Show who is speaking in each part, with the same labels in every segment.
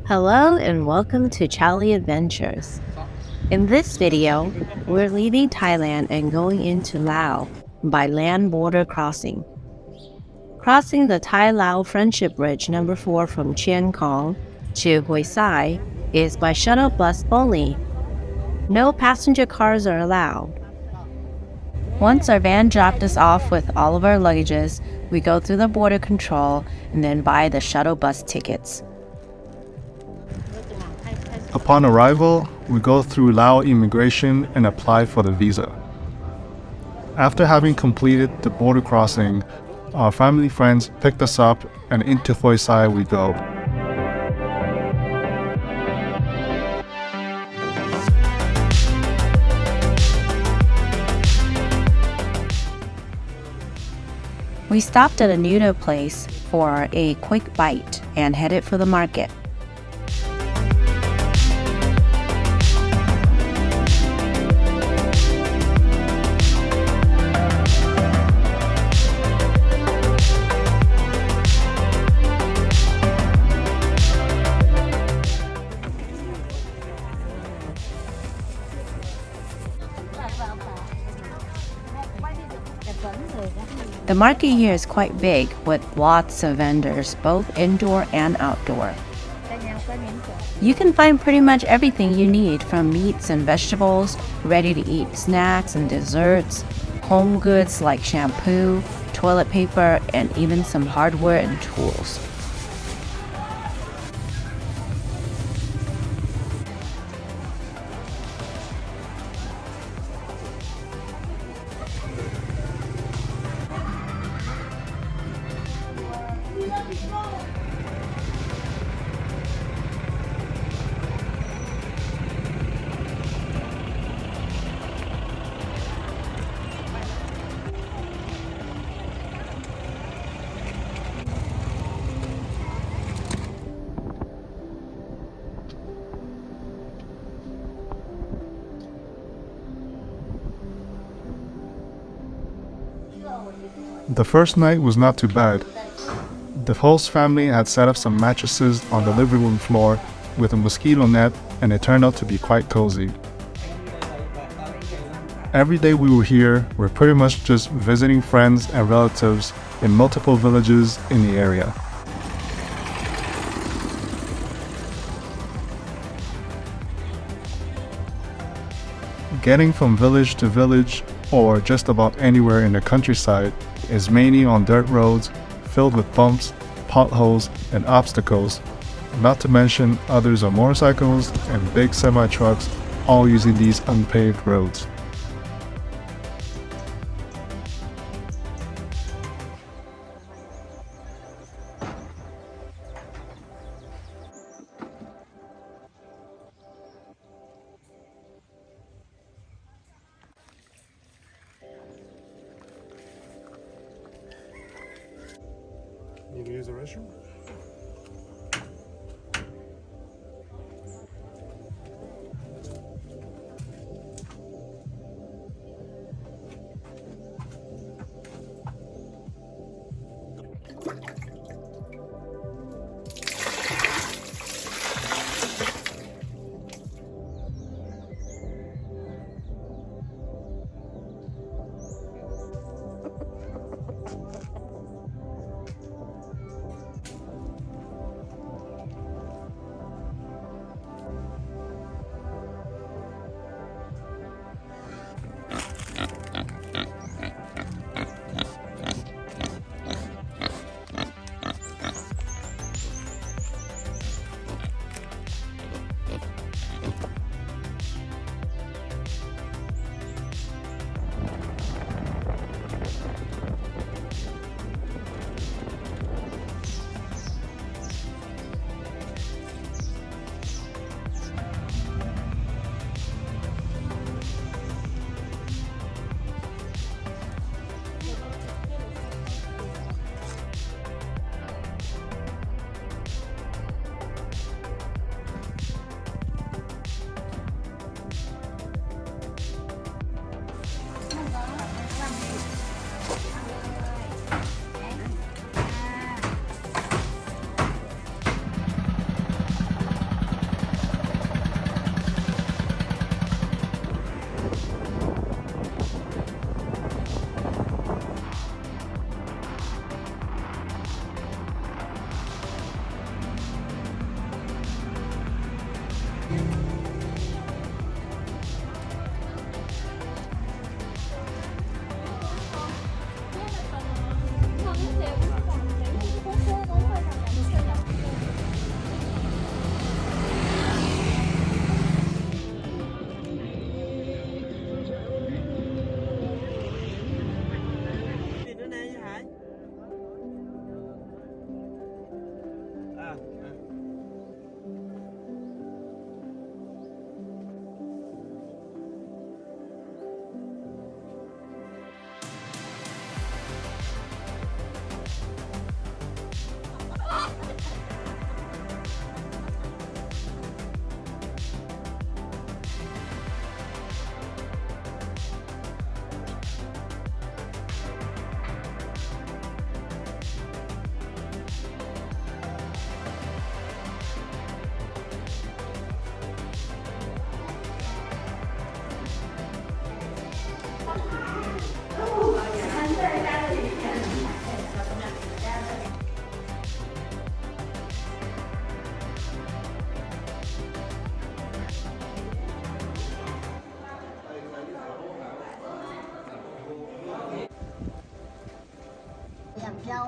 Speaker 1: Hello and welcome to ChaoLee Adventures. In this video, we're leaving Thailand and going into Laos by land border crossing. Crossing the Thai-Lao Friendship Bridge No. 4 from Chiang Khong to Huay Xai is by shuttle bus only. No passenger cars are allowed. Once our van dropped us off with all of our luggages, we go through the border control and then buy the shuttle bus tickets.
Speaker 2: Upon arrival, we go through Lao immigration and apply for the visa. After having completed the border crossing, our family friends picked us up and into Huay Xai we go.
Speaker 1: We stopped at a noodle place for a quick bite and headed for the market. The market here is quite big with lots of vendors, both indoor and outdoor. You can find pretty much everything you need from meats and vegetables, ready-to-eat snacks and desserts, home goods like shampoo, toilet paper, and even some hardware and tools.
Speaker 2: The first night was not too bad. The host family had set up some mattresses on the living room floor with a mosquito net, and it turned out to be quite cozy. Every day we were here, we're pretty much just visiting friends and relatives in multiple villages in the area. Getting from village to village, or just about anywhere in the countryside, is mainly on dirt roads filled with bumps, potholes, and obstacles, not to mention others on motorcycles and big semi-trucks, all using these unpaved roads. Need to use the restroom?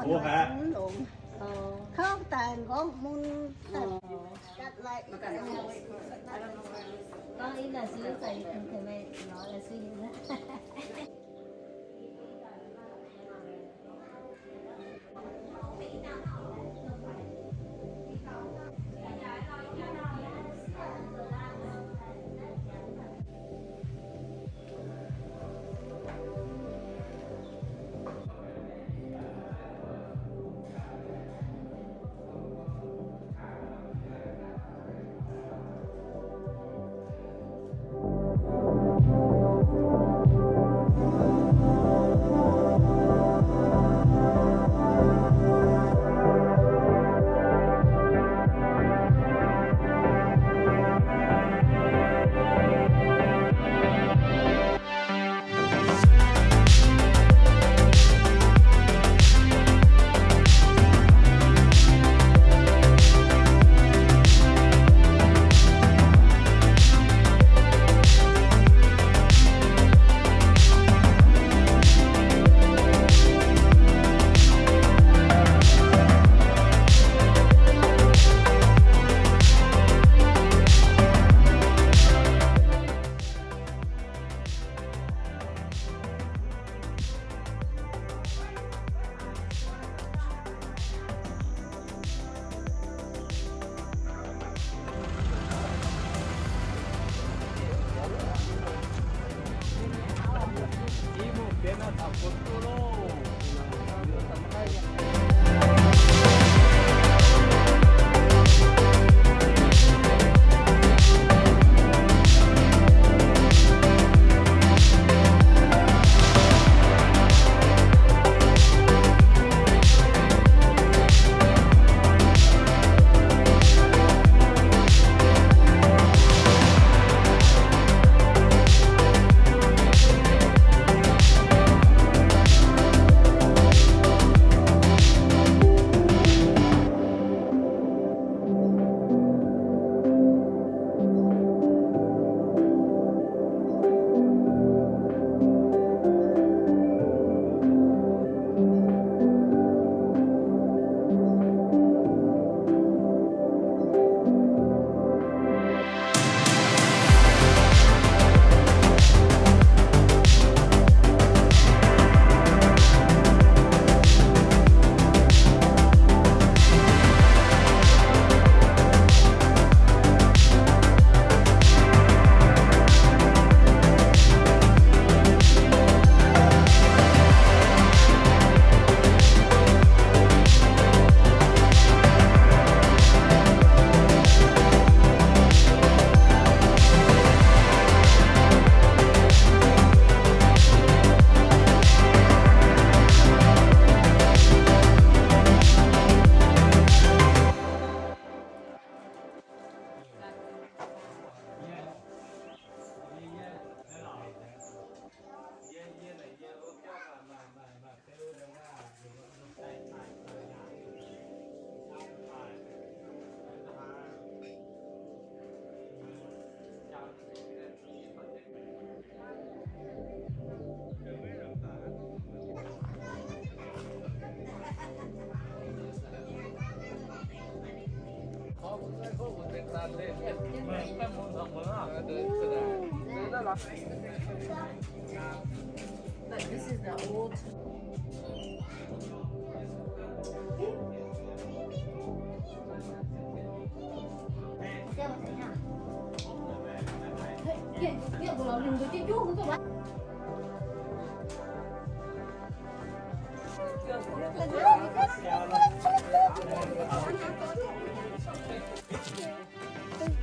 Speaker 3: Ủa hả?
Speaker 4: luôn. Không, tại có muốn đặt lại.
Speaker 5: Có ý là suy thầy mẹ nói là suy nghĩ đó. But this is the old. Kia của nó đừng có chết chú không các bạn.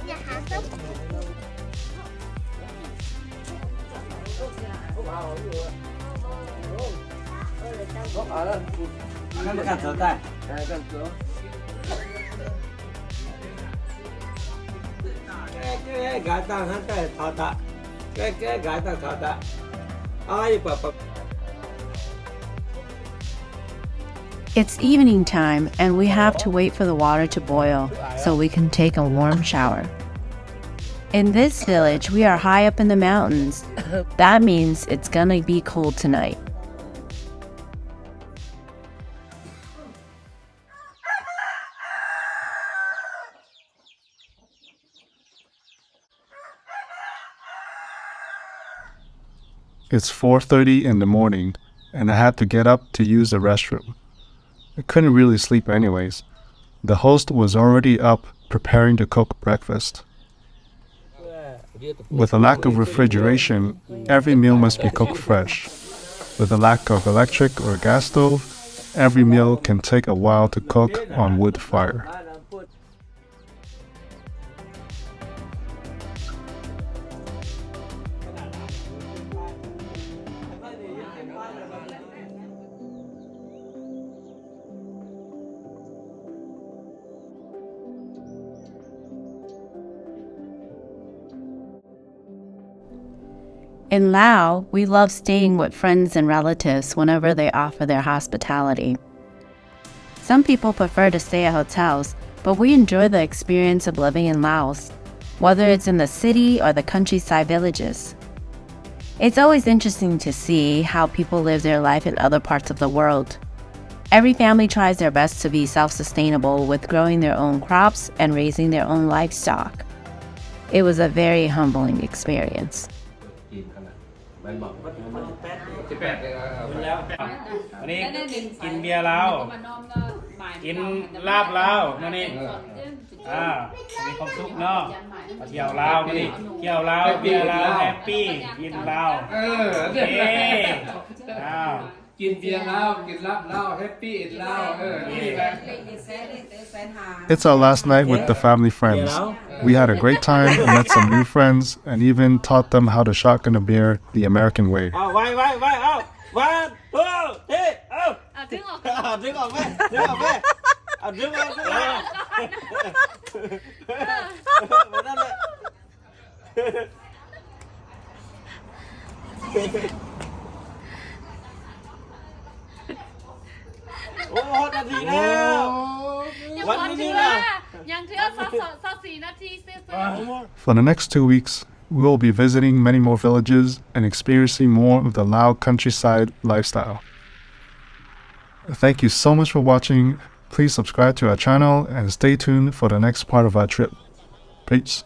Speaker 4: Nhà hạ tốc.
Speaker 3: Nó mới cản trở tay. Cản trở. Cái gái ta hắn cái thọ ta. Cái gái ta thọ ta. Ai bà.
Speaker 1: It's evening time, and we have to wait for the water to boil so we can take a warm shower. In this village, we are high up in the mountains. That means it's gonna be cold tonight.
Speaker 2: It's 4:30 in the morning, and I had to get up to use the restroom. I couldn't really sleep anyways. The host was already up preparing to cook breakfast. With a lack of refrigeration, every meal must be cooked fresh. With a lack of electric or gas stove, every meal can take a while to cook on wood fire.
Speaker 1: In Laos, we love staying with friends and relatives whenever they offer their hospitality. Some people prefer to stay at hotels, but we enjoy the experience of living in Laos, whether it's in the city or the countryside villages. It's always interesting to see how people live their life in other parts of the world. Every family tries their best to be self-sustainable with growing their own crops and raising their own livestock. It was a very humbling experience.
Speaker 6: วันนี้กินเบียร์แล้วกินลาบแล้วมื้อนี้มีความสุขเนาะมาเที่ยวลาวมื้อนี้เที่ยวลาวเบียร์ลาวแฮปปี้กินลาวโอเคกินเบียร์ลาวกินลาบลาวแฮปปี้อินลาว
Speaker 2: It's our last night with the family friends. We had a great time and met some new friends and even taught them how to shotgun a beer the American way.
Speaker 3: ไว้วันดึงออกดึงออกแม่ดึงออกแม่ดึงออกนั่นแหละโอ้นาทีแล้ววันนี้นะ
Speaker 2: For the next 2 weeks, we will be visiting many more villages and experiencing more of the Lao countryside lifestyle. Thank you so much for watching. Please subscribe to our channel and stay tuned for the next part of our trip. Peace.